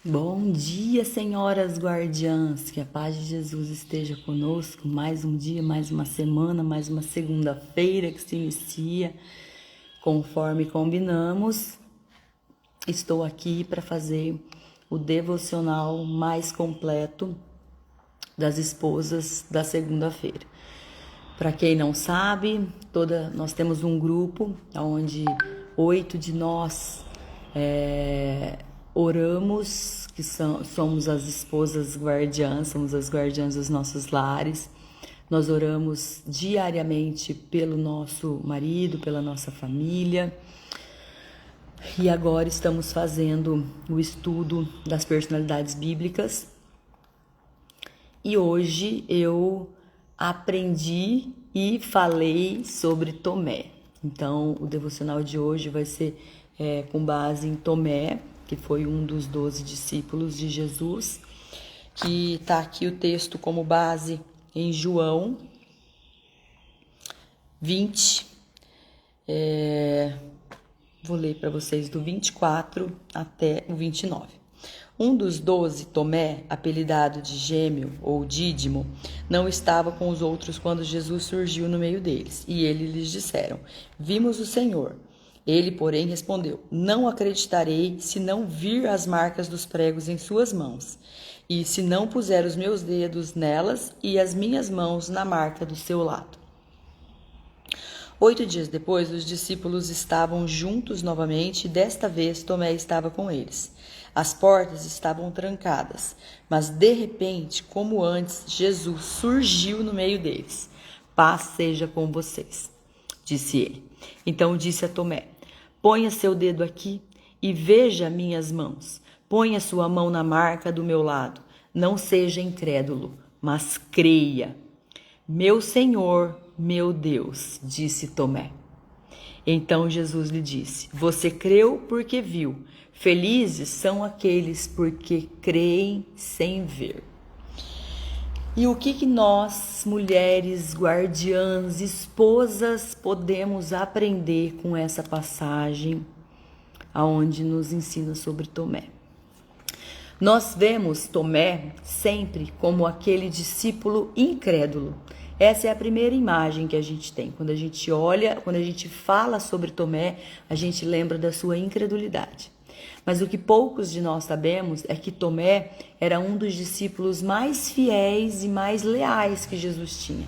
Bom dia, senhoras guardiãs, que a paz de Jesus esteja conosco. Mais um dia, mais uma semana, mais uma segunda-feira que se inicia. Conforme combinamos, estou aqui para fazer o devocional mais completo das esposas da segunda-feira. Para quem não sabe, nós temos um grupo onde 8 de nós oramos, que somos as esposas guardiãs, somos as guardiãs dos nossos lares. Nós oramos diariamente pelo nosso marido, pela nossa família. E agora estamos fazendo o estudo das personalidades bíblicas. E hoje eu aprendi e falei sobre Tomé. Então, o devocional de hoje vai ser com base em Tomé, que foi um dos 12 discípulos de Jesus, que está aqui o texto como base em João 20. Vou ler para vocês do 24 até o 29. Um dos 12, Tomé, apelidado de Gêmeo ou Dídimo, não estava com os outros quando Jesus surgiu no meio deles. E eles lhes disseram: Vimos o Senhor. Ele, porém, respondeu: Não acreditarei se não vir as marcas dos pregos em suas mãos, e se não puser os meus dedos nelas e as minhas mãos na marca do seu lado. 8 dias depois, os discípulos estavam juntos novamente e desta vez Tomé estava com eles. As portas estavam trancadas, mas de repente, como antes, Jesus surgiu no meio deles. Paz seja com vocês, disse ele. Então disse a Tomé: Ponha seu dedo aqui e veja minhas mãos. Ponha sua mão na marca do meu lado. Não seja incrédulo, mas creia. Meu Senhor, meu Deus, disse Tomé. Então Jesus lhe disse: Você creu porque viu. Felizes são aqueles porque creem sem ver. E o que nós, mulheres, guardiãs, esposas, podemos aprender com essa passagem aonde nos ensina sobre Tomé? Nós vemos Tomé sempre como aquele discípulo incrédulo. Essa é a primeira imagem que a gente tem. Quando a gente olha, quando a gente fala sobre Tomé, a gente lembra da sua incredulidade. Mas o que poucos de nós sabemos é que Tomé era um dos discípulos mais fiéis e mais leais que Jesus tinha.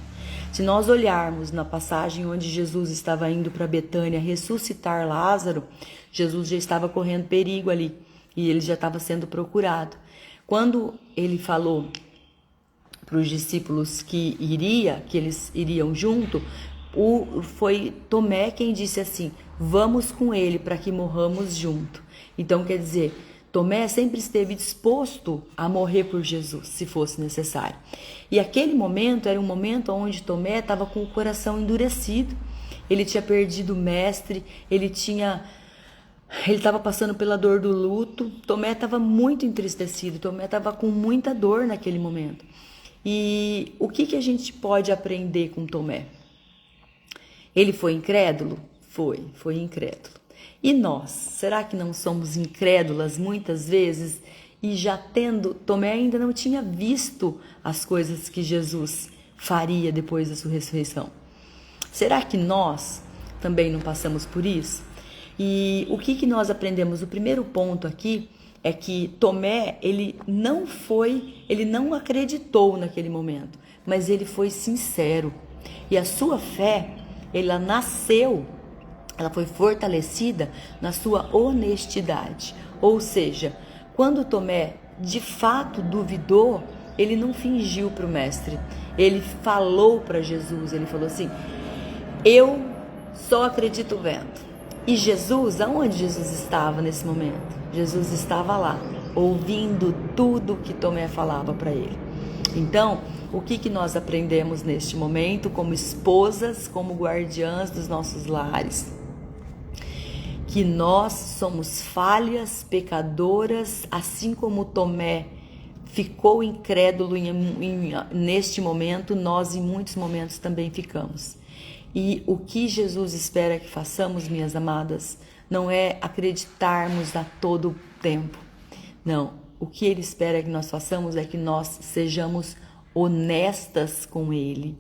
Se nós olharmos na passagem onde Jesus estava indo para Betânia ressuscitar Lázaro, Jesus já estava correndo perigo ali e ele já estava sendo procurado. Quando ele falou para os discípulos que eles iriam junto, foi Tomé quem disse assim: vamos com ele para que morramos junto. Então, quer dizer, Tomé sempre esteve disposto a morrer por Jesus, se fosse necessário. E aquele momento era um momento onde Tomé estava com o coração endurecido. Ele tinha perdido o mestre, ele estava passando pela dor do luto. Tomé estava muito entristecido, Tomé estava com muita dor naquele momento. E o que a gente pode aprender com Tomé? Ele foi incrédulo? Foi incrédulo. E nós, será que não somos incrédulas muitas vezes? E já Tomé ainda não tinha visto as coisas que Jesus faria depois da sua ressurreição. Será que nós também não passamos por isso? E o que nós aprendemos? O primeiro ponto aqui é que Tomé, ele não acreditou naquele momento, mas ele foi sincero. E a sua fé, ela foi fortalecida na sua honestidade. Ou seja, quando Tomé de fato duvidou, ele não fingiu para o mestre. Ele falou para Jesus, ele falou assim: eu só acredito vendo. E Jesus, aonde Jesus estava nesse momento? Jesus estava lá, ouvindo tudo que Tomé falava para ele. Então, o que nós aprendemos neste momento, como esposas, como guardiãs dos nossos lares? Que nós somos falhas, pecadoras, assim como Tomé ficou incrédulo neste momento, nós em muitos momentos também ficamos. E o que Jesus espera que façamos, minhas amadas, não é acreditarmos a todo tempo. Não, o que Ele espera que nós façamos é que nós sejamos honestas com Ele,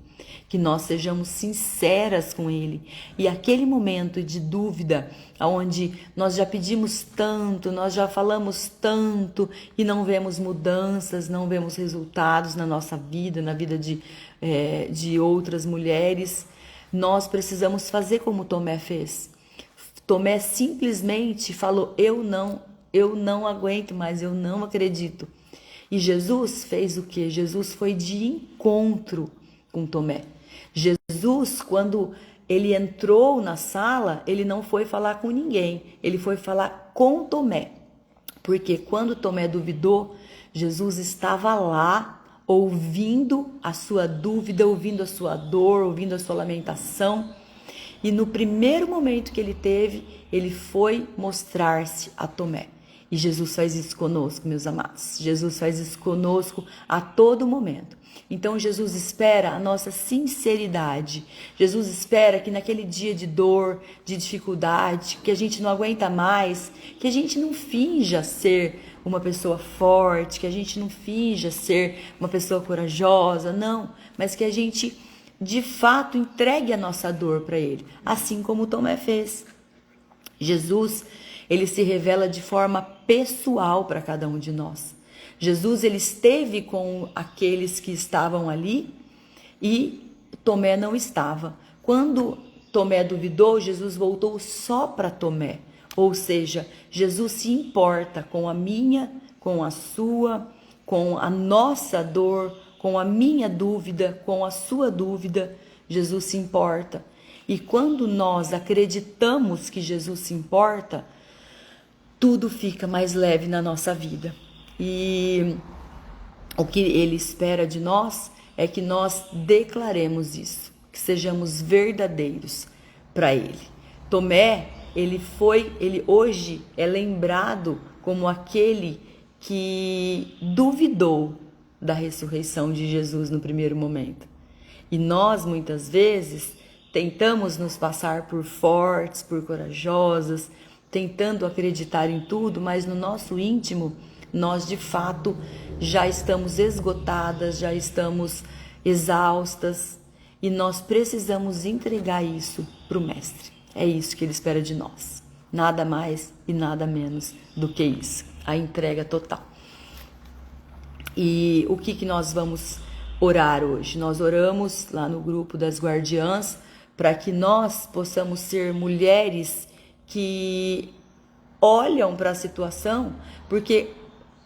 que nós sejamos sinceras com Ele. E aquele momento de dúvida, onde nós já pedimos tanto, nós já falamos tanto e não vemos mudanças, não vemos resultados na nossa vida, na vida de outras mulheres, nós precisamos fazer como Tomé fez. Tomé simplesmente falou: eu não aguento mais, eu não acredito. E Jesus fez o quê? Jesus foi de encontro com Tomé. Jesus, quando ele entrou na sala, ele não foi falar com ninguém, ele foi falar com Tomé. Porque quando Tomé duvidou, Jesus estava lá, ouvindo a sua dúvida, ouvindo a sua dor, ouvindo a sua lamentação. E no primeiro momento que ele teve, ele foi mostrar-se a Tomé. E Jesus faz isso conosco, meus amados. Jesus faz isso conosco a todo momento. Então Jesus espera a nossa sinceridade. Jesus espera que naquele dia de dor, de dificuldade, que a gente não aguenta mais, que a gente não finja ser uma pessoa forte, que a gente não finja ser uma pessoa corajosa, não. Mas que a gente, de fato, entregue a nossa dor para Ele. Assim como Tomé fez. Jesus, ele se revela de forma pessoal para cada um de nós. Jesus, ele esteve com aqueles que estavam ali e Tomé não estava. Quando Tomé duvidou, Jesus voltou só para Tomé. Ou seja, Jesus se importa com a minha, com a sua, com a nossa dor, com a minha dúvida, com a sua dúvida. Jesus se importa. E quando nós acreditamos que Jesus se importa, tudo fica mais leve na nossa vida. E o que Ele espera de nós é que nós declaremos isso, que sejamos verdadeiros para Ele. Tomé, ele hoje é lembrado como aquele que duvidou da ressurreição de Jesus no primeiro momento. E nós, muitas vezes, tentamos nos passar por fortes, por corajosas, tentando acreditar em tudo, mas no nosso íntimo, nós de fato já estamos esgotadas, já estamos exaustas e nós precisamos entregar isso para o Mestre. É isso que Ele espera de nós. Nada mais e nada menos do que isso. A entrega total. E o que nós vamos orar hoje? Nós oramos lá no grupo das guardiãs para que nós possamos ser mulheres que olham para a situação, porque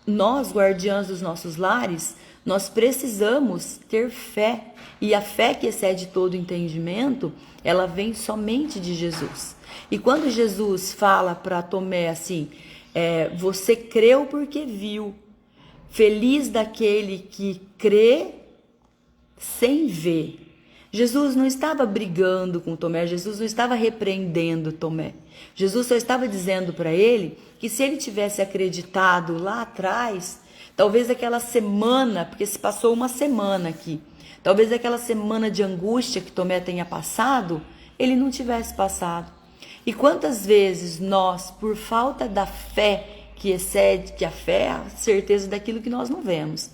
nós, guardiãs dos nossos lares, nós precisamos ter fé. E a fé que excede todo entendimento, ela vem somente de Jesus. E quando Jesus fala para Tomé assim, você creu porque viu. Feliz daquele que crê sem ver. Jesus não estava brigando com Tomé, Jesus não estava repreendendo Tomé. Jesus só estava dizendo para ele que se ele tivesse acreditado lá atrás, talvez aquela semana, porque se passou uma semana aqui, talvez aquela semana de angústia que Tomé tenha passado, ele não tivesse passado. E quantas vezes nós, por falta da fé que excede, que a fé é a certeza daquilo que nós não vemos,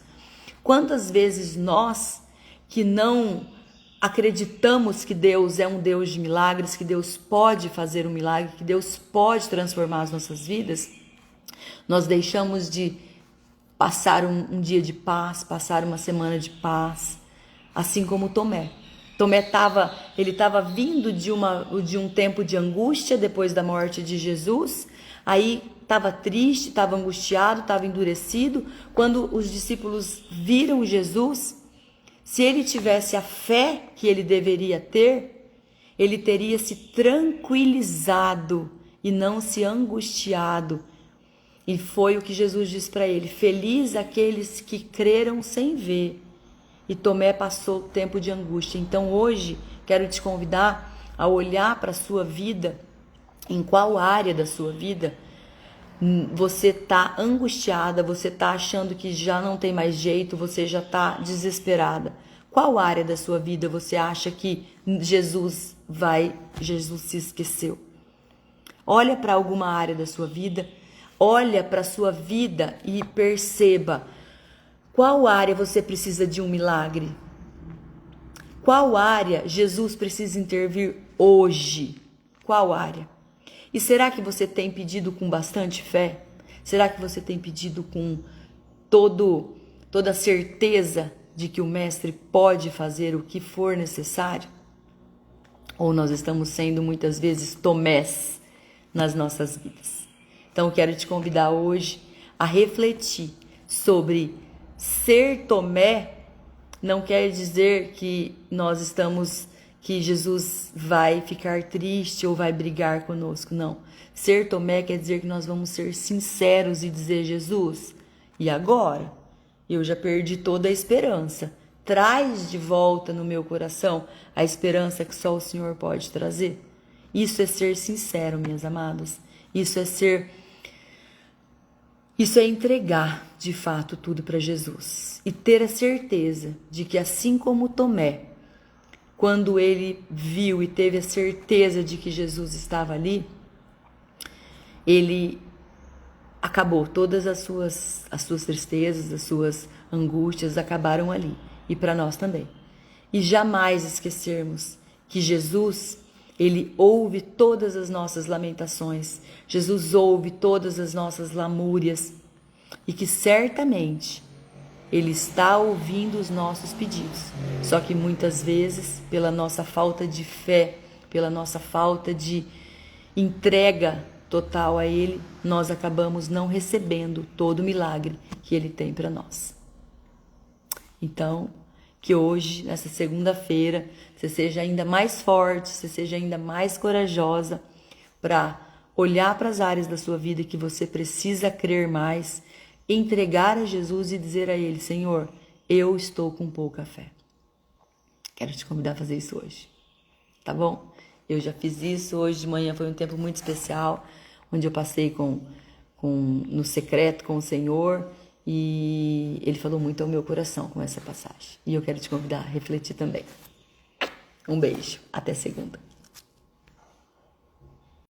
quantas vezes nós que não acreditamos que Deus é um Deus de milagres, que Deus pode fazer um milagre, que Deus pode transformar as nossas vidas, nós deixamos de passar um dia de paz, passar uma semana de paz, assim como Tomé. Tomé estava vindo de um tempo de angústia depois da morte de Jesus, aí estava triste, estava angustiado, estava endurecido. Quando os discípulos viram Jesus, se ele tivesse a fé que ele deveria ter, ele teria se tranquilizado e não se angustiado. E foi o que Jesus disse para ele: feliz aqueles que creram sem ver. E Tomé passou o tempo de angústia. Então hoje quero te convidar a olhar para a sua vida, em qual área da sua vida você está angustiada, você está achando que já não tem mais jeito, você já está desesperada. Qual área da sua vida você acha que Jesus se esqueceu? Olha para alguma área da sua vida, Olha para a sua vida e perceba qual área você precisa de um milagre. Qual área Jesus precisa intervir hoje? Qual área? E será que você tem pedido com bastante fé? Será que você tem pedido com toda a certeza de que o Mestre pode fazer o que for necessário? Ou nós estamos sendo muitas vezes Tomés nas nossas vidas? Então, eu quero te convidar hoje a refletir sobre ser Tomé. Não quer dizer que que Jesus vai ficar triste ou vai brigar conosco, não. Ser Tomé quer dizer que nós vamos ser sinceros e dizer: Jesus, e agora? Eu já perdi toda a esperança. Traz de volta no meu coração a esperança que só o Senhor pode trazer. Isso é ser sincero, minhas amadas. Isso é entregar, de fato, tudo para Jesus. E ter a certeza de que, assim como Tomé, quando ele viu e teve a certeza de que Jesus estava ali, ele acabou. Todas as suas tristezas, as suas angústias acabaram ali. E para nós também. E jamais esquecermos que Jesus, ele ouve todas as nossas lamentações. Jesus ouve todas as nossas lamúrias. E que certamente ele está ouvindo os nossos pedidos. Só que muitas vezes, pela nossa falta de fé, pela nossa falta de entrega total a ele, nós acabamos não recebendo todo o milagre que ele tem para nós. Então, que hoje, nessa segunda-feira, você seja ainda mais forte, você seja ainda mais corajosa para olhar para as áreas da sua vida que você precisa crer mais, entregar a Jesus e dizer a Ele: Senhor, eu estou com pouca fé. Quero te convidar a fazer isso hoje, tá bom? Eu já fiz isso, hoje de manhã foi um tempo muito especial, onde eu passei no secreto com o Senhor, e Ele falou muito ao meu coração com essa passagem. E eu quero te convidar a refletir também. Um beijo, até segunda.